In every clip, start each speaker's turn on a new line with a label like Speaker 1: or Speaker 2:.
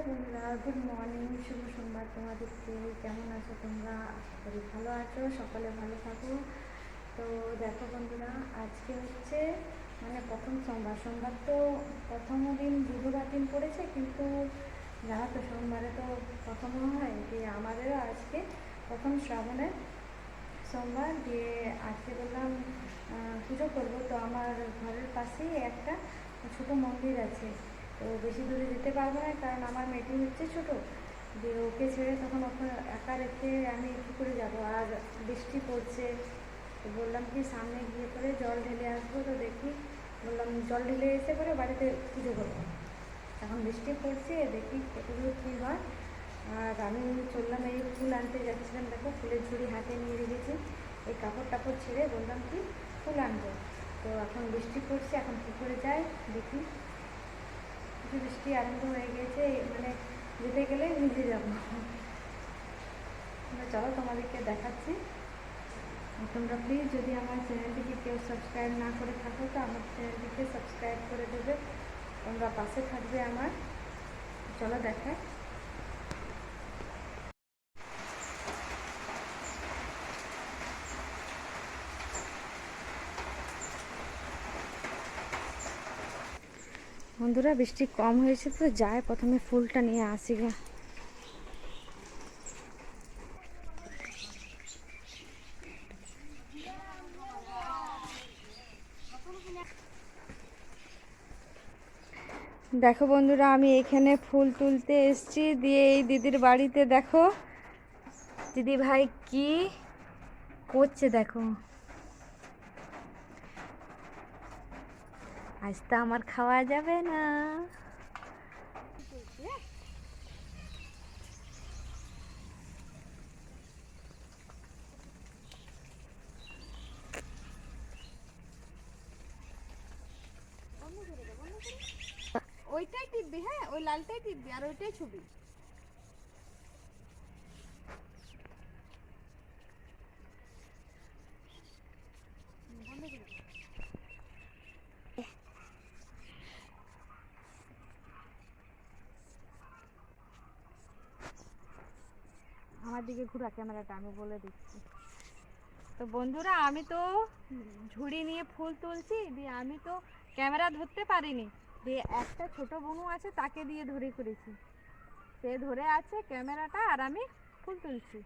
Speaker 1: বন্ধুরা, good morning, শুভ সোমবার তোমাদেরকে। কেমন আছো তোমরা? আশা করি ভালো আছো, সকালে ভালো থাকো। তো দেখো বন্ধুরা, আজকে হচ্ছে প্রথম সোমবার। সোমবার তো প্রথম দিন বুধবার দিন পড়েছে, কিন্তু জানো তো সোমবারে তো প্রথমও হয় যে আমাদেরও আজকে প্রথম শ্রাবণের সোমবার দিয়ে। আজকে বললাম পুজো করবো, তো আমার ঘরের পাশেই একটা ছোটো মন্দির আছে। তো বেশি দূরে যেতে পারবো না, কারণ আমার মেয়েটি হচ্ছে ছোটো, যে ওকে ছেড়ে তখন ওকে একা রেখে আমি কী করে যাবো। আর বৃষ্টি পড়ছে, তো বললাম কি সামনে গিয়ে করে জল ঢেলে আসবো। তো দেখি, বললাম জল ঢেলে এসে করে বাড়িতে পুজো করবো। এখন বৃষ্টি পড়ছে, দেখি কতদূর কী হয়। আর আমি চললাম, এই ফুল আনতে যাচ্ছিলাম। দেখো ফুলের ঝুড়ি হাতে নিয়ে রেখেছি। এই কাপড় টাপড় ছেড়ে বললাম কি ফুল আনবো। তো এখন বৃষ্টি পড়ছে, এখন কী করে যাই দেখি। কিছু বৃষ্টি আরম্ভ হয়ে গেছে, যেতে গেলে ভিজে যাবো। চলো তোমাদেরকে দেখাচ্ছি। তোমরা প্লিজ যদি আমার চ্যানেলটিকে কেউ সাবস্ক্রাইব না করে থাকো, তো আমার চ্যানেলটিকে সাবস্ক্রাইব করে দেবে, তোমরা পাশে থাকবে আমার। চলো দেখায়। বন্ধুরা, বৃষ্টি কম হয়েছে তো যাই প্রথমে ফুলটা নিয়ে আসি গে। দেখো বন্ধুরা, আমি এখানে ফুল তুলতে এসেছি, দিয়ে এই দিদির বাড়িতে দেখো দিদি ভাই কি করছে দেখো। আজ তো আমার খাওয়া যাবে না। ওইটাই টিপবি, হ্যাঁ ওই লালটাই টিপবি, আর ওইটাই ছবি। আমার দিকে ঘুরা ক্যামেরাটা, আমি বলে দিচ্ছি। তো বন্ধুরা, আমি তো ঝুড়ি নিয়ে ফুল তুলছি, দিয়ে আমি তো ক্যামেরা ধরতে পারিনি, দিয়ে একটা ছোট বোনু আছে তাকে দিয়ে ধরে করেছি। সে ধরে আছে ক্যামেরাটা, আর আমি ফুল তুলছি।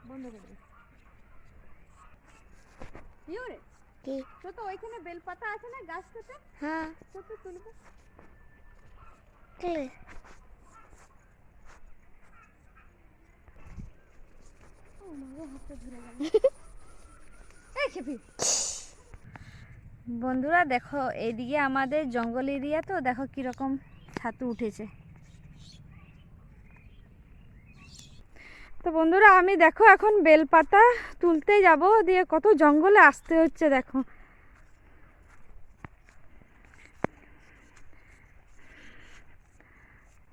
Speaker 1: বন্ধ করে দিই। ইউরে কি তো, তো ওইখানে বেলপাতা আছে না গাছটাতে? হ্যাঁ, তো তো তুলবো। তুলে বন্ধুরা দেখো, এইদিকে আমাদের জঙ্গল এরিয়া, তো দেখো কিরকম ছাতু উঠেছে। তো বন্ধুরা, আমি দেখো এখন বেলপাতা তুলতে যাব, দিয়ে কত জঙ্গলে আসতে হচ্ছে দেখো।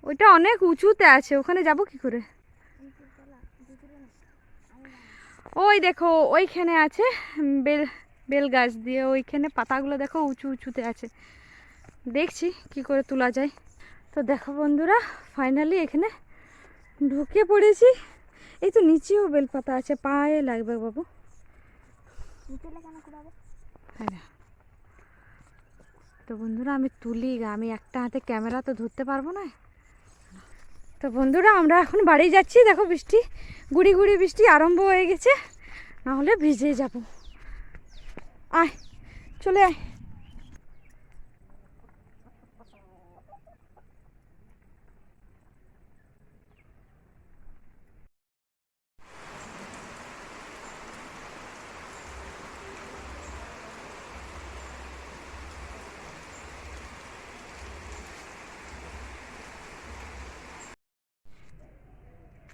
Speaker 1: ওইটা অনেক উঁচুতে আছে, ওখানে যাব কি করে? ওই দেখো ওইখানে আছে বেল, বেল গাছ, দিয়ে ওইখানে পাতাগুলো দেখো উঁচু উঁচুতে আছে। দেখছি কি করে তোলা যায়। তো দেখো বন্ধুরা, ফাইনালি এখানে ঢুকে পড়েছি। এই তো নিচেও বেলপাতা আছে, পায়ে লাগবে বাবু। হ্যাঁ। তো বন্ধুরা, আমি তুলি, আমি একটা হাতে ক্যামেরা তো ধরতে পারবো না। তো বন্ধুরা, আমরা এখন বাড়ি যাচ্ছি। দেখো বৃষ্টি, গুড়ি গুড়ি বৃষ্টি আরম্ভ হয়ে গেছে, না হলে ভিজে যাব। আয়, চলে আয়।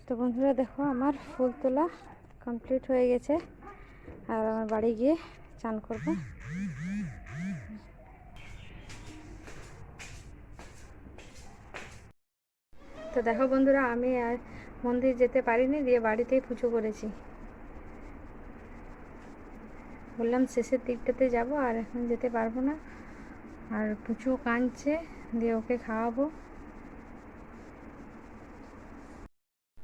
Speaker 1: তো বন্ধুরা দেখো, আমার ফুল তোলা কমপ্লিট হয়ে গেছে, আর আমার বাড়ি গিয়ে চান করব। তো দেখো বন্ধুরা, আমি আর মন্দির যেতে পারিনি, দিয়ে বাড়িতেই পুজো করেছি। বললাম শেষের দিকটাতে যাব, আর এখন যেতে পারবো না। আর পুচু কাঁদছে, দিয়ে ওকে খাওয়াবো।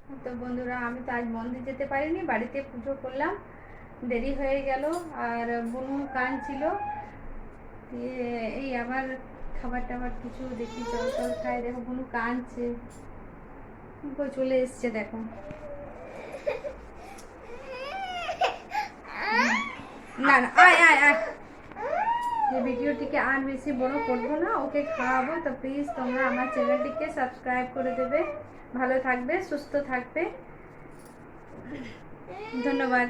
Speaker 1: তো বন্ধুরা, আমি তো আজ মন্দির যেতে পারিনি, বাড়িতে পুজো করলাম, দেরি হয়ে গেল। আর বুনু কাঁদছিল, দিয়ে এই আবার খাবার টাবার কিছু দেখি জল টল খাই। দেখো বুনু কাঁদছে, কই চলে এসছে দেখো। না না, আয় আয় আয়। এই ভিডিওটিকে আর বেশি বড় করবো না, ওকে খাওয়াবো। তো প্লিজ তোমরা আমার চ্যানেলটিকে সাবস্ক্রাইব করে দেবে। ভালো থাকবে, সুস্থ থাকবে, ধন্যবাদ।